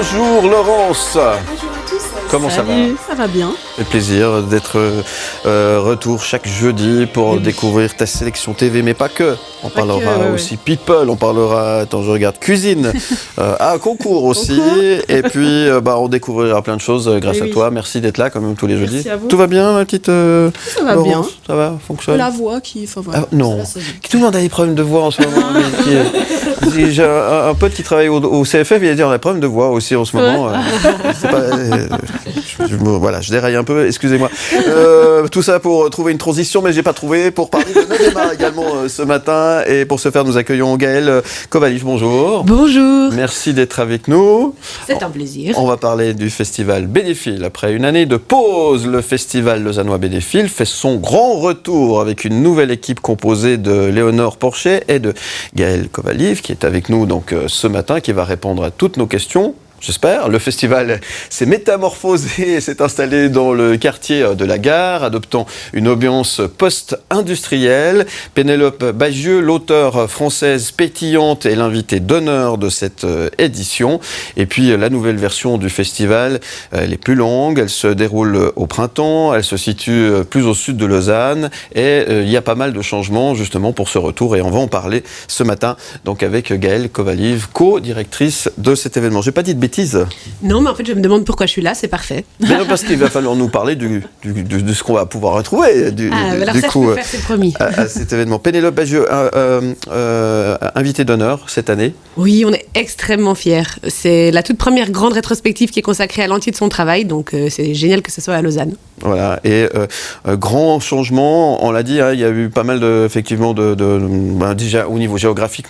Bonjour Laurence. Bonjour à tous. Comment ça va ? Ça va bien. C'est plaisir d'être retour chaque jeudi pour découvrir ta sélection TV, mais pas que. On parlera aussi people, on parlera, attends je regarde, cuisine, concours aussi, et puis on découvrira plein de choses grâce à toi. Merci d'être là quand même tous les jeudis. Merci à vous. Tout va bien ma petite Ça va Laurence, bien. Ça va, fonctionne. La voix qui... Enfin, voilà. Non, tout le monde a des problèmes de voix en ce moment. J'ai un pote qui travaille au CFF, il a dit on a des problèmes de voix aussi en ce moment. C'est pas, je déraille un peu, excusez-moi. Tout ça pour trouver une transition, mais j'ai pas trouvé, pour parler de Novemar également ce matin. Et pour ce faire, nous accueillons Gaëlle Kovaliv. Bonjour. Bonjour. Merci d'être avec nous. C'est un plaisir. On va parler du festival Bénéfil. Après une année de pause, le festival lausannois Bénéfil fait son grand retour avec une nouvelle équipe composée de Léonore Porcher et de Gaëlle Kovaliv, qui est avec nous donc ce matin, qui va répondre à toutes nos questions. J'espère. Le festival s'est métamorphosé et s'est installé dans le quartier de la Gare, adoptant une ambiance post-industrielle. Pénélope Bagieux, l'auteure française pétillante, est l'invitée d'honneur de cette édition. Et puis la nouvelle version du festival, elle est plus longue, elle se déroule au printemps, elle se situe plus au sud de Lausanne et il y a pas mal de changements justement pour ce retour et on va en parler ce matin donc avec Gaëlle Kovaliv, co-directrice de cet événement. J'ai pas dit de bêtises. Non, mais en fait, je me demande pourquoi je suis là, c'est parfait. Mais non, parce qu'il va falloir nous parler de ce qu'on va pouvoir retrouver du coup, c'est promis. À cet événement. Pénélope Bagieux, invitée d'honneur cette année. Oui, on est extrêmement fiers. C'est la toute première grande rétrospective qui est consacrée à l'entier de son travail, donc c'est génial que ce soit à Lausanne. Voilà, et grand changement, on l'a dit, il y a eu pas mal effectivement déjà au niveau géographique,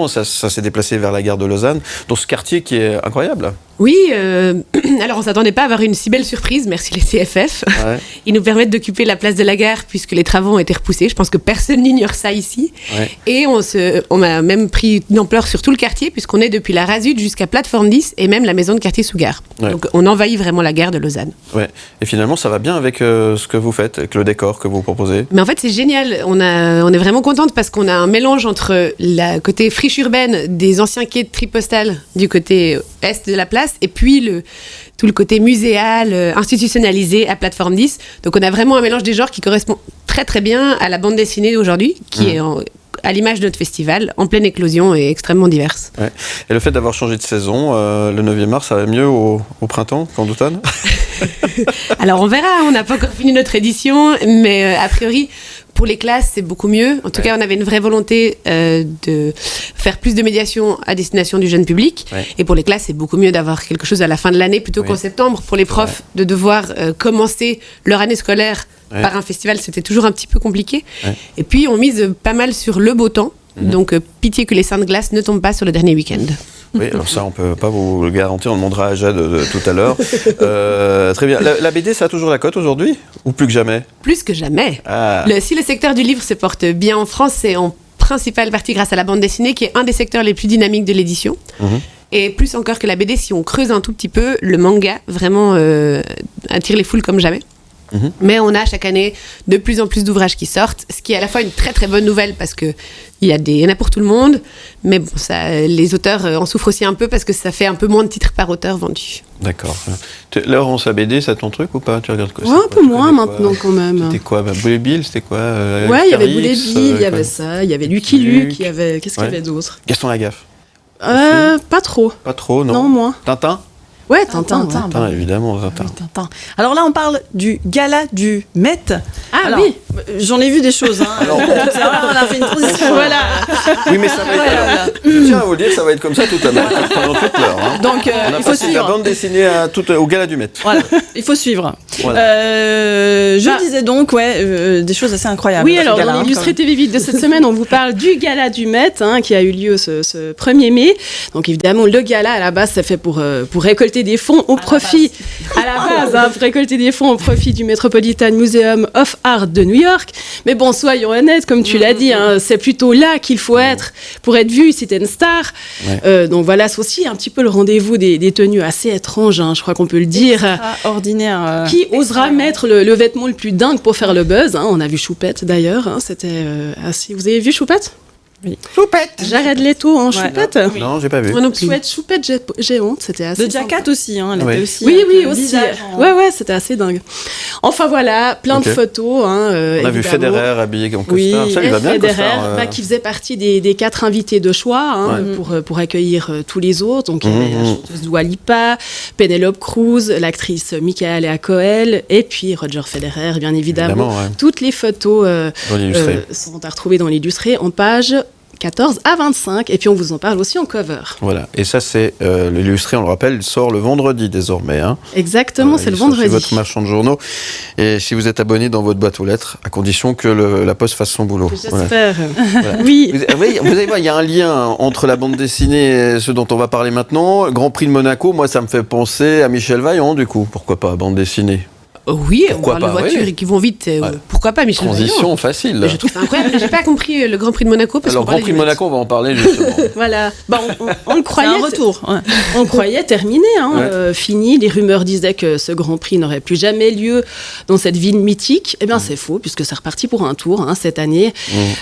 ça s'est déplacé vers la gare de Lausanne, dans ce quartier qui est incroyable. Oui, alors on ne s'attendait pas à avoir une si belle surprise, merci les CFF. Ouais. Ils nous permettent d'occuper la place de la gare puisque les travaux ont été repoussés. Je pense que personne n'ignore ça ici. Ouais. Et on a même pris une ampleur sur tout le quartier puisqu'on est depuis la Rasut jusqu'à Plateforme 10 et même la maison de quartier sous gare. Ouais. Donc on envahit vraiment la gare de Lausanne. Ouais. Et finalement, ça va bien avec ce que vous faites, avec le décor que vous proposez. Mais en fait, c'est génial. On est vraiment contente parce qu'on a un mélange entre la côté friche urbaine des anciens quais de Tripostale du côté est de la place et puis tout le côté muséal, institutionnalisé à Plateforme 10. Donc on a vraiment un mélange des genres qui correspond très très bien à la bande dessinée d'aujourd'hui, qui est à l'image de notre festival, en pleine éclosion et extrêmement diverse. Ouais. Et le fait d'avoir changé de saison, le 9e mars, ça va mieux au printemps qu'en automne? Alors on verra, on n'a pas encore fini notre édition, mais a priori, pour les classes, c'est beaucoup mieux. En tout cas, on avait une vraie volonté de faire plus de médiation à destination du jeune public. Ouais. Et pour les classes, c'est beaucoup mieux d'avoir quelque chose à la fin de l'année plutôt qu'en septembre. Pour les profs, de devoir commencer leur année scolaire par un festival, c'était toujours un petit peu compliqué. Ouais. Et puis, on mise pas mal sur le beau temps. Donc, pitié que les seins de glace ne tombent pas sur le dernier week-end. Oui, alors ça, on ne peut pas vous le garantir, on demandera à Jade tout à l'heure. Très bien. La BD, ça a toujours la cote aujourd'hui ? Ou plus que jamais ? Plus que jamais. Ah. Si le secteur du livre se porte bien en France, c'est en principale partie grâce à la bande dessinée, qui est un des secteurs les plus dynamiques de l'édition. Et plus encore que la BD, si on creuse un tout petit peu, le manga vraiment attire les foules comme jamais. Mais on a chaque année de plus en plus d'ouvrages qui sortent, ce qui est à la fois une très très bonne nouvelle parce qu'il y en a pour tout le monde, mais bon, les auteurs en souffrent aussi un peu parce que ça fait un peu moins de titres par auteur vendus. D'accord. Laurence, la BD, c'est ton truc ou pas ? Tu regardes quoi ? Ouais, un peu moins maintenant quand même. C'était quoi ? Boulet Bill, c'était quoi ? Ouais, il y avait Boulet Bill, il y avait ça, il y avait Lucky Luke, il y avait... Qu'est-ce qu'il y avait d'autre ? Gaston Lagaffe. Pas trop. Pas trop, non ? Non, moins. Tintin ? Ouais, Tintin. Évidemment, Tintin. Oui, Tintin. Alors là, on parle du gala du Met. Ah oui, j'en ai vu des choses. Alors, on a fait une transition. Voilà. Oui, mais ça va être... Je tiens à vous le dire, ça va être comme ça tout à l'heure, pendant toute l'heure. Hein. Donc, on a passé la bande dessinée au gala du Met. Voilà, il faut suivre. Voilà. Je disais donc, des choses assez incroyables. Oui, alors dans l'Illustré TV Vite de cette semaine, on vous parle du gala du Met, qui a eu lieu ce 1er mai. Donc évidemment, le gala, à la base, c'est fait pour récolter des fonds au profit, à la base, pour récolter des fonds au profit du Metropolitan Museum of Art de New York. Mais bon, soyons honnêtes, comme tu l'as dit, c'est plutôt là qu'il faut être pour être vu, si t'es une star. Ouais. Donc voilà, c'est aussi un petit peu le rendez-vous des tenues assez étranges, je crois qu'on peut le dire. Extraordinaire. Qui osera mettre le vêtement le plus dingue pour faire le buzz. On a vu Choupette d'ailleurs, c'était assez... Vous avez vu Choupette ? Choupette. Jared Leto en choupette. Non, j'ai pas vu. Moi non plus. Choupette géante, c'était assez De Jacket aussi, hein, elle Oui. était aussi. Oui, avec oui, le aussi. visage en- Ouais, c'était assez dingue. Enfin voilà, plein de photos. Hein, On a vu Federer habillé en Oui, costard. Ça lui va bien, le Federer, costard. qui faisait partie des 4 invités de choix hein, pour accueillir tous les autres. Donc il y avait la chanteuse Dua Lipa, Penelope Cruz, l'actrice Michaela Coel et puis Roger Federer, bien évidemment. Ouais. Toutes les photos Dans l'illustré. sont à retrouver dans l'illustré en page 14 à 25. Et puis on vous en parle aussi en cover. Voilà. Et ça, c'est l'illustré, on le rappelle, il sort le vendredi désormais. Hein. Exactement, c'est le il sort vendredi. Chez votre marchand de journaux. Et si vous êtes abonné dans votre boîte aux lettres, à condition que la Poste fasse son boulot. Voilà. J'espère. Voilà. Oui. Vous allez voir, il y a un lien entre la bande dessinée et ce dont on va parler maintenant. Grand Prix de Monaco, moi, ça me fait penser à Michel Vaillant, du coup. Pourquoi pas, bande dessinée? Oui, Pourquoi on parle de pas, voitures oui. qui vont vite. Pourquoi pas, Michel Vaillant. Transition facile. Mais je trouve ça incroyable. J'ai pas compris le Grand Prix de Monaco. Parce Alors, qu'on Grand parlait Prix de du Monaco, on va en parler justement. Voilà. Bah, on le C'est croyait. un retour. Ouais. On croyait terminé, hein, fini. Les rumeurs disaient que ce Grand Prix n'aurait plus jamais lieu dans cette ville mythique. Eh bien, c'est faux, puisque c'est reparti pour un tour hein, cette année.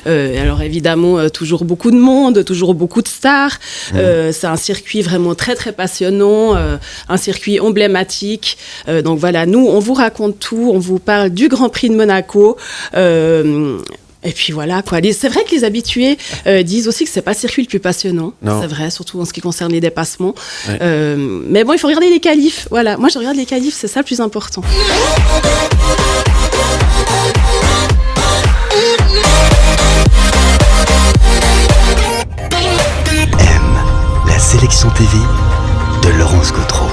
Alors évidemment, toujours beaucoup de monde, toujours beaucoup de stars. C'est un circuit vraiment très très passionnant, un circuit emblématique. Donc voilà, nous, on vous raconte tout, on vous parle du Grand Prix de Monaco. Et puis voilà, quoi. C'est vrai que les habitués disent aussi que c'est pas le circuit le plus passionnant. Non. C'est vrai, surtout en ce qui concerne les dépassements. Ouais. Mais bon, il faut regarder les qualifs. Voilà, moi je regarde les qualifs, c'est ça le plus important. La sélection TV de Laurence Gautreau.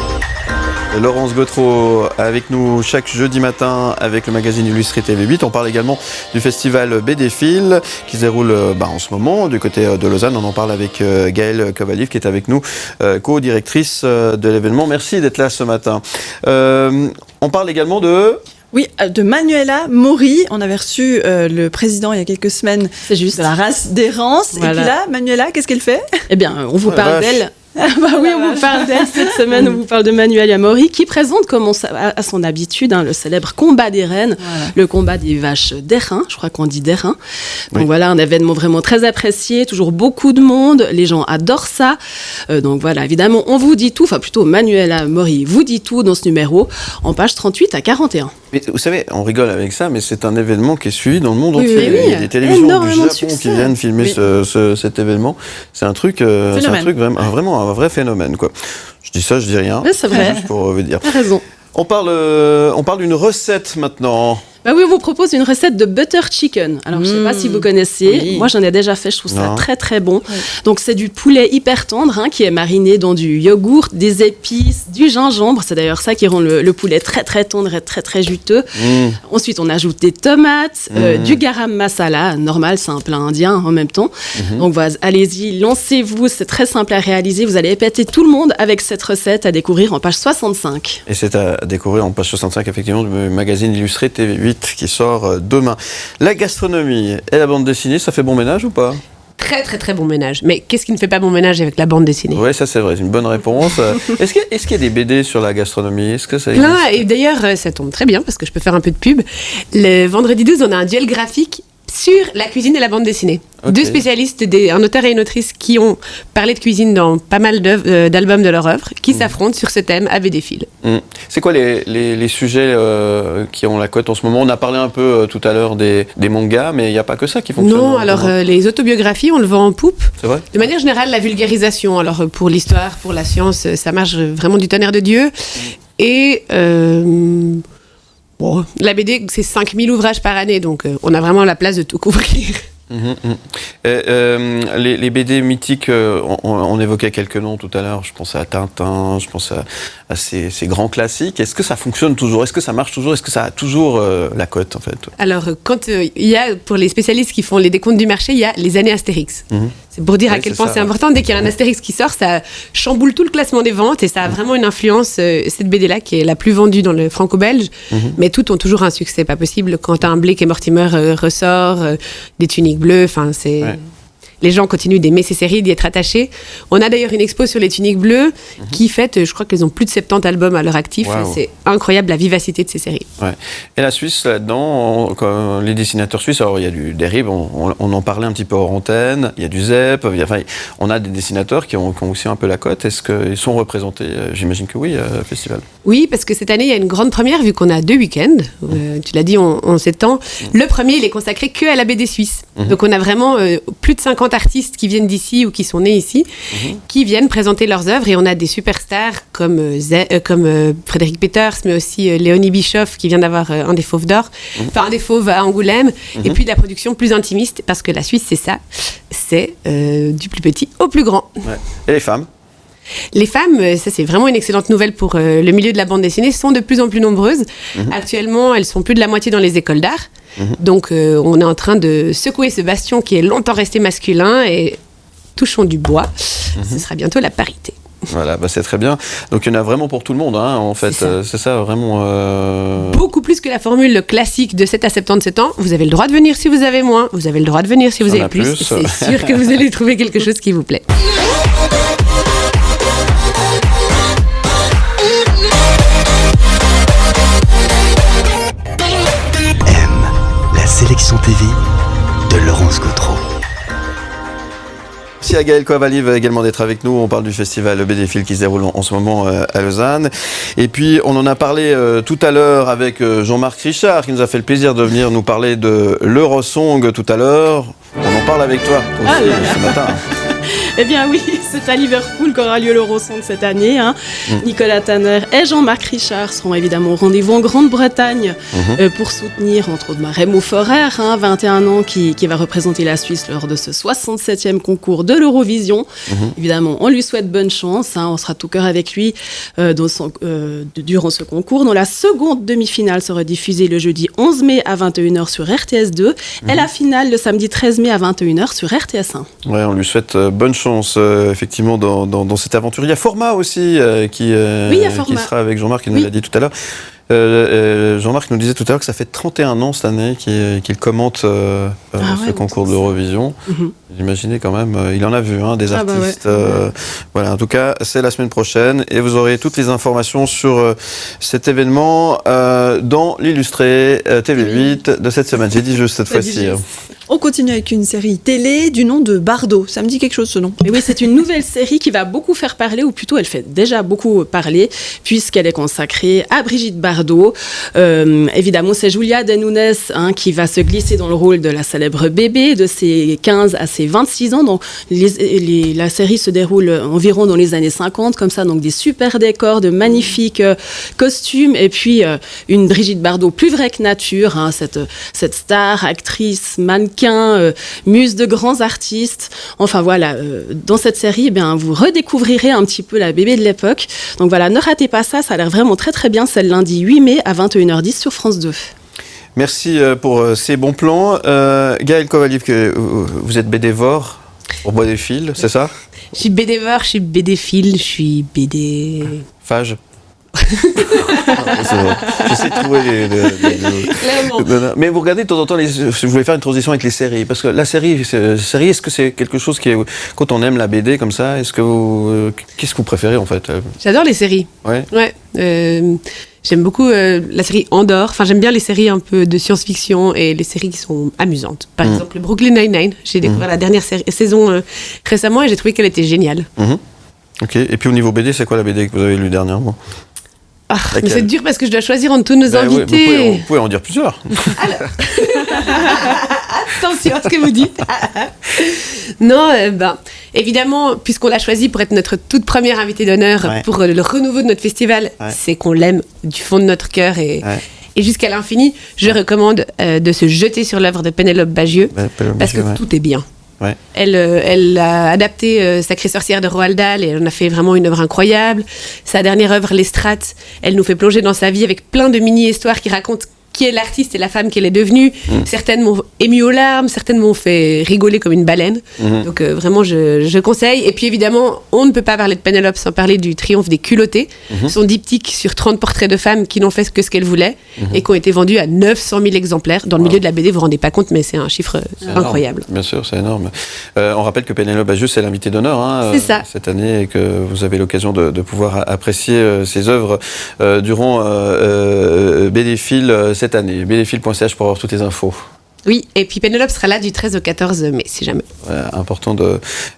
Laurence Gautreau avec nous chaque jeudi matin avec le magazine illustré TV8. On parle également du festival BDfil qui se déroule en ce moment du côté de Lausanne. On en parle avec Gaëlle Kovaliv qui est avec nous, co-directrice de l'événement. Merci d'être là ce matin. On parle également de... Oui, de Manuela Mori. On avait reçu le président il y a quelques semaines C'est juste. de la race d'errance. Voilà. Et puis là, Manuela, qu'est-ce qu'elle fait? Eh bien, on vous Oh la parle vache. d'elle. Ah bah oui, on vous parle d'elle cette semaine, on vous parle de Manuela Mori qui présente, comme à son habitude, le célèbre combat des reines, le combat des vaches d'airain, je crois qu'on dit d'airain. Donc voilà, un événement vraiment très apprécié, toujours beaucoup de monde, les gens adorent ça. Donc voilà, évidemment, on vous dit tout, enfin plutôt Manuela Mori vous dit tout dans ce numéro, en page 38 à 41. Mais vous savez, on rigole avec ça, mais c'est un événement qui est suivi dans le monde Oui, entier. oui, oui. Il y a des télévisions du Énormément de Japon qui succès. viennent filmer Oui. cet événement. C'est un truc, vraiment un vrai phénomène, quoi. Je dis ça, je dis rien. Mais c'est vrai. Juste pour vous dire. T'as raison. On parle d'une recette maintenant. Bah oui, on vous propose une recette de butter chicken. Alors, je ne sais pas si vous connaissez. Oui. Moi, j'en ai déjà fait. Je trouve ça Non. très, très bon. Donc, c'est du poulet hyper tendre qui est mariné dans du yogourt, des épices, du gingembre. C'est d'ailleurs ça qui rend le poulet très, très tendre et très, très juteux. Ensuite, on ajoute des tomates, du garam masala. Normal, c'est un plat indien en même temps. Donc, voilà, allez-y, lancez-vous. C'est très simple à réaliser. Vous allez épater tout le monde avec cette recette à découvrir en page 65. Et c'est à découvrir en page 65, effectivement, du magazine illustré TV8 qui sort demain. La gastronomie et la bande dessinée, ça fait bon ménage ou pas? Très très très bon ménage. Mais qu'est-ce qui ne fait pas bon ménage avec la bande dessinée? Oui, ça c'est vrai, c'est une bonne réponse. Est-ce qu'il y a des BD sur la gastronomie? Est-ce que ça existe? Plein, et d'ailleurs ça tombe très bien parce que je peux faire un peu de pub. Le vendredi 12, on a un duel graphique sur la cuisine et la bande dessinée. Ok. Deux spécialistes, un auteur et une autrice qui ont parlé de cuisine dans pas mal d'albums de leur œuvre, qui s'affrontent sur ce thème à BDfil. C'est quoi les sujets qui ont la cote en ce moment? On a parlé un peu tout à l'heure des mangas, mais il n'y a pas que ça qui fonctionne. Non, alors les autobiographies, on le vend en poupe. C'est vrai? De manière générale, la vulgarisation, alors pour l'histoire, pour la science, ça marche vraiment du tonnerre de Dieu. Et la BD, c'est 5000 ouvrages par année, donc on a vraiment la place de tout couvrir. Les BD mythiques, on évoquait quelques noms tout à l'heure. Je pense à Tintin, je pense à ces grands classiques. Est-ce que ça fonctionne toujours? Est-ce que ça marche toujours? Est-ce que ça a toujours la cote, en fait? Alors, quand il y a, pour les spécialistes qui font les décomptes du marché, il y a les années Astérix. C'est pour dire à Oui, quel c'est point ça, c'est ouais. important. Dès qu'il y a un Astérix qui sort, ça chamboule tout le classement des ventes et ça a vraiment une influence, cette BD-là, qui est la plus vendue dans le franco-belge. Mais toutes ont toujours un succès, pas possible. Quand un Blake et Mortimer ressort, des tuniques bleues, enfin, c'est... Ouais. les gens continuent d'aimer ces séries, d'y être attachés. On a d'ailleurs une expo sur les tuniques bleues qui fête, je crois qu'elles ont plus de 70 albums à leur actif. Wow. C'est incroyable la vivacité de ces séries. Ouais. Et la Suisse, là-dedans, les dessinateurs suisses, alors il y a du Derib, on en parlait un petit peu hors antenne, il y a du Zep, on a des dessinateurs qui ont aussi un peu la cote. Est-ce qu'ils sont représentés? J'imagine que oui, au festival. Oui, parce que cette année, il y a une grande première, vu qu'on a 2 week-ends. Tu l'as dit, on s'étend. Le premier, il est consacré que à la BD suisse. Donc on a vraiment plus de 50 artistes qui viennent d'ici ou qui sont nés ici, qui viennent présenter leurs œuvres. Et on a des superstars comme Frédéric Peters, mais aussi Léonie Bischoff, qui vient d'avoir un des Fauves d'Or, enfin un des Fauves à Angoulême. Et puis de la production plus intimiste, parce que la Suisse, c'est ça. C'est du plus petit au plus grand. Ouais. Et les femmes? Les femmes, ça c'est vraiment une excellente nouvelle pour le milieu de la bande dessinée, sont de plus en plus nombreuses. Actuellement, elles sont plus de la moitié dans les écoles d'art. Donc on est en train de secouer ce bastion qui est longtemps resté masculin et touchons du bois. Ce sera bientôt la parité. Voilà, c'est très bien. Donc il y en a vraiment pour tout le monde, en fait. C'est ça, vraiment... Beaucoup plus que la formule classique de 7 à 77 ans. Vous avez le droit de venir si vous avez moins. Vous avez le droit de venir si vous avez plus. C'est sûr que vous allez trouver quelque chose qui vous plaît. La sélection TV de Laurence Gautreau. Merci à Gaël Kovaliv également d'être avec nous. On parle du festival BDFil qui se déroule en ce moment à Lausanne. Et puis, on en a parlé tout à l'heure avec Jean-Marc Richard qui nous a fait le plaisir de venir nous parler de l'Eurosong tout à l'heure. On en parle avec toi aussi ce matin. Eh bien oui, c'est à Liverpool qu'aura lieu l'Eurosong cette année. Nicolas Tanner et Jean-Marc Richard seront évidemment au rendez-vous en Grande-Bretagne pour soutenir entre autres Remo Forer, 21 ans, qui va représenter la Suisse lors de ce 67e concours de l'Eurovision. Évidemment, on lui souhaite bonne chance. On sera tout cœur avec lui durant ce concours, dont la seconde demi-finale sera diffusée le jeudi 11 mai à 21h sur RTS2 et la finale le samedi 13 mai à 21h sur RTS1. Ouais, on lui souhaite bonne chance effectivement dans cette aventure. Il y a Format aussi qui sera avec Jean-Marc, il nous l'a dit tout à l'heure. Jean-Marc nous disait tout à l'heure que ça fait 31 ans cette année qu'il commente ce concours de l'Eurovision. Imaginez quand même, il en a vu des artistes. Voilà, en tout cas, c'est la semaine prochaine et vous aurez toutes les informations sur cet événement dans l'illustré TV8 de cette semaine. J'ai dit juste cette fois-ci. On continue avec une série télé du nom de Bardot. Ça me dit quelque chose ce nom? Et oui, c'est une nouvelle série qui va beaucoup faire parler, ou plutôt elle fait déjà beaucoup parler, puisqu'elle est consacrée à Brigitte Bardot. Évidemment, c'est Julia de Nunes qui va se glisser dans le rôle de la célèbre bébé de ses 15 à ses 26 ans. Donc, la série se déroule environ dans les années 50, comme ça, donc des super décors, de magnifiques costumes, et puis une Brigitte Bardot plus vraie que nature, cette star, actrice, mannequin, muse de grands artistes. Enfin voilà, dans cette série, vous redécouvrirez un petit peu la bébé de l'époque. Donc voilà, ne ratez pas ça, ça a l'air vraiment très très bien. C'est le lundi 8 mai à 21h10 sur France 2. Merci pour ces bons plans. Gaël Kovaliv, vous êtes bédévore pour Bois des Fils, c'est ça? Je suis bédévore, je suis bédéphile, je suis bédé... Phage. J'essaie de trouver mais vous regardez de temps en temps, je voulais faire une transition avec les séries, parce que la série, est-ce que c'est quelque chose qui est, quand on aime la BD comme ça, qu'est-ce que vous préférez en fait? J'adore les séries. Ouais. J'aime beaucoup la série Andorre. Enfin, j'aime bien les séries un peu de science-fiction et les séries qui sont amusantes. Par exemple, Brooklyn Nine-Nine. J'ai découvert la dernière saison récemment et j'ai trouvé qu'elle était géniale. Ok. Et puis au niveau BD, c'est quoi la BD que vous avez lue dernièrement? Mais c'est dur parce que je dois choisir entre tous nos invités. Vous pouvez en dire plusieurs. Alors, attention à ce que vous dites. Non, évidemment, puisqu'on l'a choisi pour être notre toute première invitée d'honneur pour le renouveau de notre festival, c'est qu'on l'aime du fond de notre cœur et jusqu'à l'infini. Je recommande de se jeter sur l'œuvre de Pénélope Bagieux parce que tout est bien. Ouais. Elle a adapté Sacrée sorcière de Roald Dahl et elle en a fait vraiment une œuvre incroyable. Sa dernière œuvre, Les Strates, elle nous fait plonger dans sa vie avec plein de mini-histoires qui racontent qui est l'artiste et la femme qu'elle est devenue. Certaines m'ont ému aux larmes, certaines m'ont fait rigoler comme une baleine. Donc vraiment, je conseille. Et puis évidemment, on ne peut pas parler de Pénélope sans parler du triomphe des culottés. Son diptyque sur 30 portraits de femmes qui n'ont fait que ce qu'elles voulaient et qui ont été vendus à 900 000 exemplaires. Dans le milieu de la BD, vous vous rendez pas compte, mais c'est un chiffre incroyable. Bien sûr, c'est énorme. On rappelle que Pénélope Bagieux, c'est l'invité d'honneur C'est ça. cette année et que vous avez l'occasion de pouvoir apprécier ses œuvres durant BDphil cette année. BDphil.ch pour avoir toutes les infos. Oui, et puis Pénélope sera là du 13 au 14 mai, si jamais. Important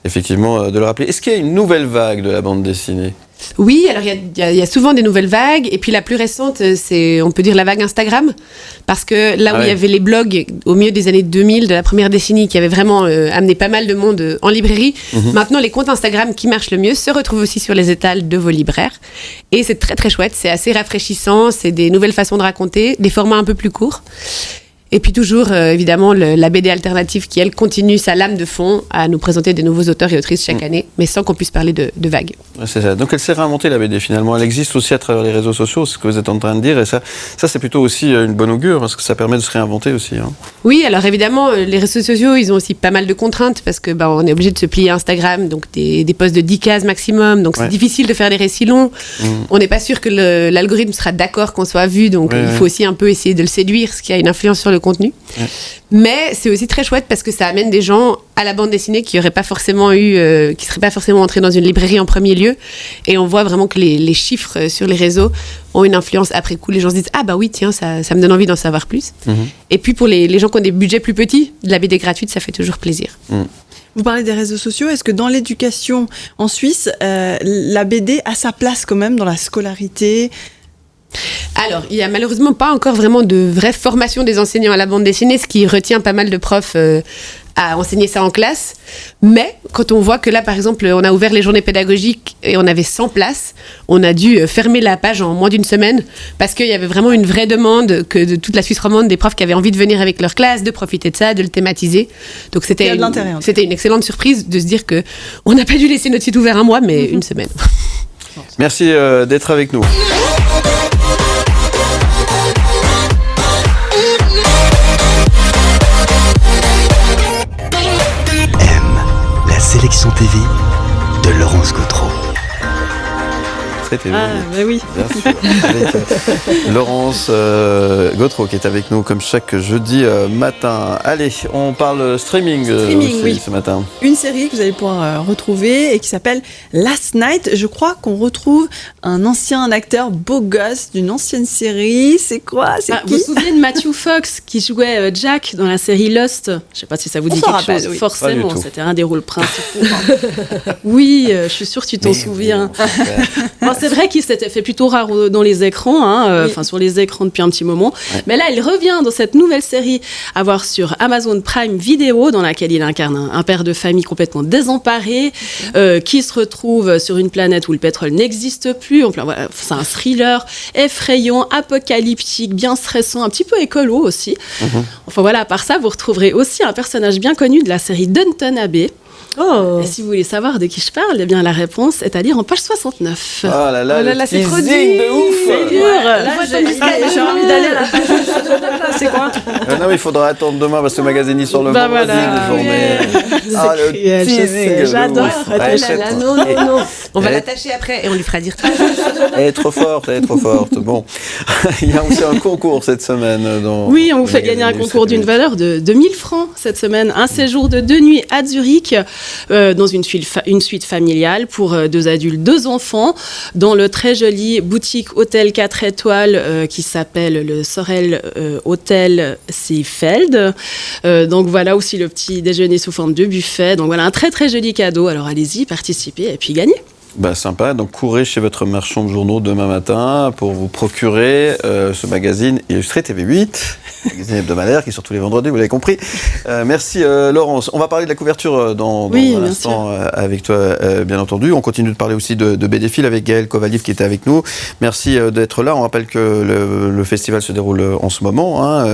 effectivement de le rappeler. Est-ce qu'il y a une nouvelle vague de la bande dessinée ? Oui, alors il y a souvent des nouvelles vagues, et puis la plus récente, c'est, on peut dire, la vague Instagram, parce que là où il y avait les blogs au milieu des années 2000, de la première décennie, qui avaient vraiment amené pas mal de monde en librairie, maintenant les comptes Instagram qui marchent le mieux se retrouvent aussi sur les étals de vos libraires, et c'est très très chouette, c'est assez rafraîchissant, c'est des nouvelles façons de raconter, des formats un peu plus courts. Et puis toujours, évidemment, la BD alternative qui, elle, continue sa lame de fond à nous présenter des nouveaux auteurs et autrices chaque année, mais sans qu'on puisse parler de vagues. Ouais, c'est ça. Donc elle s'est réinventée, la BD, finalement. Elle existe aussi à travers les réseaux sociaux, c'est ce que vous êtes en train de dire. Et ça c'est plutôt aussi une bonne augure, parce que ça permet de se réinventer aussi. Oui, alors évidemment, les réseaux sociaux, ils ont aussi pas mal de contraintes, parce que on est obligé de se plier à Instagram, donc des posts de 10 cases maximum, donc c'est difficile de faire des récits longs. On n'est pas sûr que l'algorithme sera d'accord qu'on soit vu, donc il faut aussi un peu essayer de le séduire, ce qui a une influence sur le contenu. Mais c'est aussi très chouette parce que ça amène des gens à la bande dessinée qui n'auraient pas forcément qui seraient pas forcément entrés dans une librairie en premier lieu, et on voit vraiment que les chiffres sur les réseaux ont une influence après coup. Les gens se disent ah bah oui tiens, ça me donne envie d'en savoir plus. Et puis pour les gens qui ont des budgets plus petits, de la BD gratuite, ça fait toujours plaisir. Vous parlez des réseaux sociaux, est-ce que dans l'éducation en Suisse, la BD a sa place quand même dans la scolarité ? Alors, il n'y a malheureusement pas encore vraiment de vraie formation des enseignants à la bande dessinée, ce qui retient pas mal de profs à enseigner ça en classe. Mais quand on voit que là, par exemple, on a ouvert les journées pédagogiques et on avait 100 places, on a dû fermer la page en moins d'une semaine parce qu'il y avait vraiment une vraie demande que de toute la Suisse romande, des profs qui avaient envie de venir avec leur classe, de profiter de ça, de le thématiser. Donc c'était une excellente surprise de se dire qu'on n'a pas dû laisser notre site ouvert un mois, mais une semaine. Merci d'être avec nous. La sélection TV de Laurence Gautreau. TV, bah oui. Bien sûr. Avec Laurence Gautreau qui est avec nous comme chaque jeudi matin. Allez, on parle streaming aussi, ce matin. Une série que vous allez pouvoir retrouver et qui s'appelle Last Night. Je crois qu'on retrouve un ancien acteur beau gosse d'une ancienne série. C'est quoi ? C'est qui ? Vous vous souvenez de Matthew Fox qui jouait Jack dans la série Lost ? Je ne sais pas si ça vous dit quelque chose. Oui. Forcément, c'était un des rôles principaux. Oui, je suis sûre que tu t'en souviens. Bon, c'est vrai qu'il s'était fait plutôt rare dans les écrans, sur les écrans depuis un petit moment. Ouais. Mais là, il revient dans cette nouvelle série à voir sur Amazon Prime Video, dans laquelle il incarne un père de famille complètement désemparé, qui se retrouve sur une planète où le pétrole n'existe plus. Voilà, c'est un thriller effrayant, apocalyptique, bien stressant, un petit peu écolo aussi. Enfin voilà, à part ça, vous retrouverez aussi un personnage bien connu de la série Downton Abbey. Et si vous voulez savoir de qui je parle, eh bien la réponse est à lire en page 69. Oh là là, c'est trop dur de ouf. C'est dur. Là, j'ai envie d'aller à la page 69. C'est quoi ? Non, il faudra attendre demain parce que le magazine sort le vendredi de journée. Le teasing, j'adore. Non. On va l'attacher après et on lui fera dire tout. Elle est trop forte. Bon, il y a aussi un concours cette semaine. Oui, on vous fait gagner un concours d'une valeur de 2000 francs cette semaine. Un séjour de 2 nuits à Zurich. Dans une suite familiale pour 2 adultes, 2 enfants, dans le très joli boutique hôtel 4 étoiles qui s'appelle le Sorel Hotel Seefeld. Donc voilà aussi le petit déjeuner sous forme de buffet. Donc voilà un très très joli cadeau. Alors allez-y, participez et puis gagnez. Sympa, donc courez chez votre marchand de journaux demain matin pour vous procurer ce magazine illustré TV8, magazine hebdomadaire qui sort tous les vendredis, vous l'avez compris. Merci Laurence. On va parler de la couverture dans un instant avec toi, bien entendu. On continue de parler aussi de BDphil avec Gaël Kovaliev qui était avec nous. Merci d'être là. On rappelle que le festival se déroule en ce moment,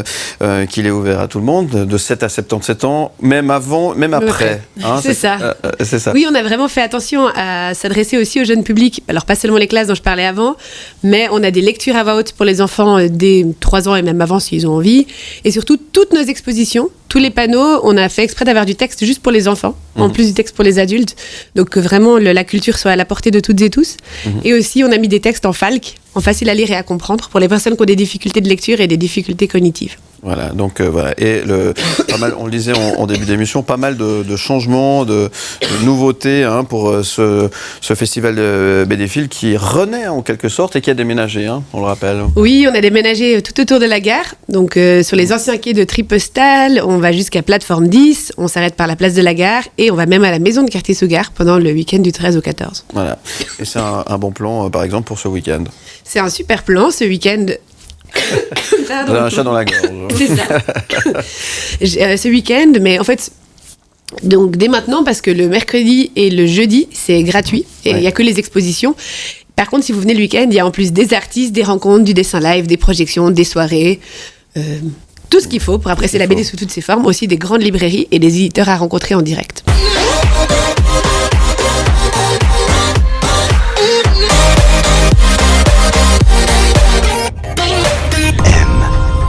qu'il est ouvert à tout le monde, de 7 à 77 ans, même avant, même après. C'est ça. C'est ça. Oui, on a vraiment fait attention à s'adresser s'adresser aussi au jeune public. Alors, pas seulement les classes dont je parlais avant, mais on a des lectures à voix haute pour les enfants dès 3 ans et même avant s'ils ont envie. Et surtout, toutes nos expositions, tous les panneaux, on a fait exprès d'avoir du texte juste pour les enfants, en plus du texte pour les adultes. Donc, que vraiment, la culture soit à la portée de toutes et tous. Et aussi, on a mis des textes en falque, en facile à lire et à comprendre, pour les personnes qui ont des difficultés de lecture et des difficultés cognitives. Voilà, donc voilà. Et pas mal, on le disait en début d'émission, pas mal de changements, de nouveautés pour ce festival de BDPhil qui renaît en quelque sorte et qui a déménagé, on le rappelle. Oui, on a déménagé tout autour de la gare, donc sur les anciens quais de Tripestal, on va jusqu'à plateforme 10, on s'arrête par la place de la gare et on va même à la maison de quartier sous gare pendant le week-end du 13 au 14. Voilà, et c'est un bon plan par exemple pour ce week-end. C'est un super plan ce week-end. Vous avez un chat dans la gorge. C'est ça. Ce week-end, mais en fait, donc dès maintenant, parce que le mercredi et le jeudi, c'est gratuit et il n'y a que les expositions. Par contre, si vous venez le week-end, il y a en plus des artistes, des rencontres, du dessin live, des projections, des soirées, tout ce qu'il faut pour apprécier la BD sous toutes ses formes, aussi des grandes librairies et des éditeurs à rencontrer en direct.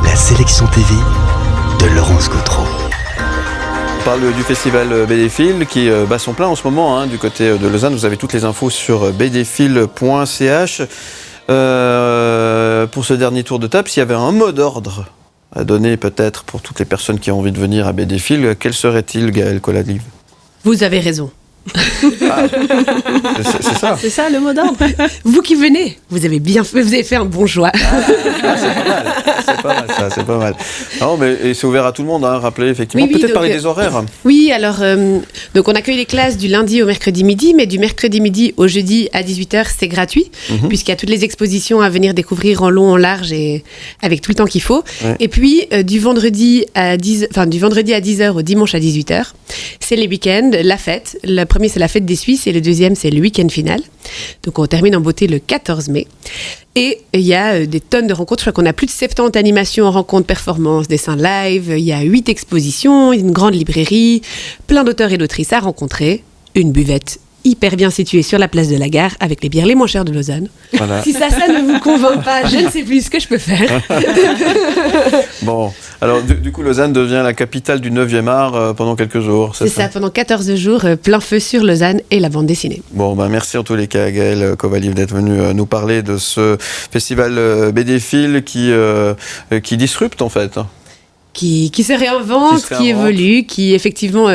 La sélection TV de Laurence Gautreau. On parle du festival BDPhil qui bat son plein en ce moment du côté de Lausanne. Vous avez toutes les infos sur bdphil.ch. Pour ce dernier tour de table, s'il y avait un mot d'ordre à donner peut-être pour toutes les personnes qui ont envie de venir à BDPhil, quel serait-il, Gaëlle Colalive ? Vous avez raison. C'est ça. C'est ça le mot d'ordre. Vous qui venez, vous avez bien fait, vous avez fait un bon choix. C'est pas mal ça, c'est pas mal. Non, mais et c'est ouvert à tout le monde, rappelez effectivement. Oui, Peut-être donc, parler des horaires. Oui, alors, donc on accueille les classes du lundi au mercredi midi, mais du mercredi midi au jeudi à 18h, c'est gratuit, puisqu'il y a toutes les expositions à venir découvrir en long, en large et avec tout le temps qu'il faut. Ouais. Et puis, du vendredi à 10h au dimanche à 18h, c'est les week-ends, la fête. Le premier, c'est la fête des Suisses et le deuxième, c'est le week-end final. Donc, on termine en beauté le 14 mai. Et il y a des tonnes de rencontres. Je crois qu'on a plus de 70 animations, rencontres, performances, dessins live. Il y a 8 expositions, une grande librairie, plein d'auteurs et d'autrices à rencontrer, une buvette hyper bien située sur la place de la gare avec les bières les moins chères de Lausanne. Voilà. Si ça ne vous convainc pas, je ne sais plus ce que je peux faire. Bon, alors du coup, Lausanne devient la capitale du 9e art pendant quelques jours. C'est ça, pendant 14 jours, plein feu sur Lausanne et la bande dessinée. Bon, merci en tous les cas, Gaëlle Kovaliv, d'être venue nous parler de ce festival BDPhil qui disrupte en fait. Qui se réinvente, qui évolue, qui effectivement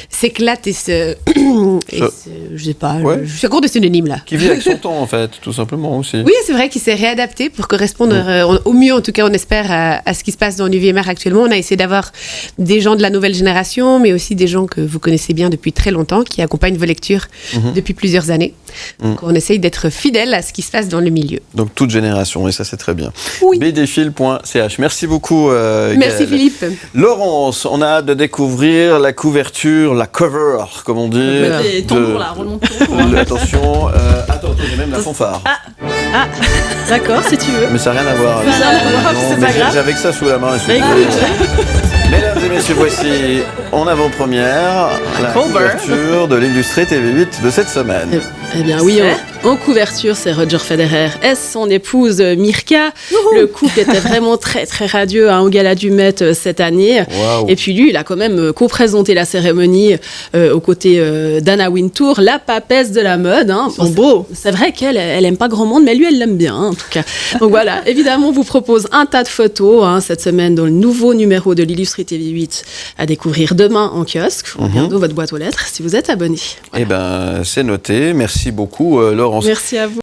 s'éclate et je sais pas, je suis à court de synonymes là. Qui vit avec son temps en fait, tout simplement aussi. Oui, c'est vrai qu'il s'est réadapté pour correspondre au mieux, en tout cas on espère, à ce qui se passe dans l'UVMR actuellement. On a essayé d'avoir des gens de la nouvelle génération, mais aussi des gens que vous connaissez bien depuis très longtemps, qui accompagnent vos lectures depuis plusieurs années. Donc on essaye d'être fidèle à ce qui se passe dans le milieu. Donc toute génération, et ça c'est très bien. Oui. bdphil.ch. Merci beaucoup Merci Philippe. Laurence, on a hâte de découvrir la couverture, la cover, comme on dit. Tambour là, remonte ton. Attention, j'ai même la fanfare. Ah, d'accord, si tu veux. Mais ça n'a rien à voir. Ça n'a rien à voir, c'est pas grave. J'ai avec ça sous la main. Mesdames et messieurs, voici en avant-première la couverture de l'Illustré TV8 de cette semaine. Eh bien oui, en couverture, c'est Roger Federer et son épouse Mirka. Le couple était vraiment très très radieux au Gala du Met cette année. Wow. Et puis lui, il a quand même co-présenté la cérémonie aux côtés d'Anna Wintour, la papesse de la mode. Ils sont beaux. C'est vrai qu'elle aime pas grand monde, mais lui, elle l'aime bien en tout cas. Donc voilà, évidemment, on vous propose un tas de photos cette semaine dans le nouveau numéro de l'Illustré TV8 à découvrir demain en kiosque. Regardez votre boîte aux lettres si vous êtes abonné. Voilà. Eh ben, c'est noté. Merci beaucoup, Laurence. Merci à vous.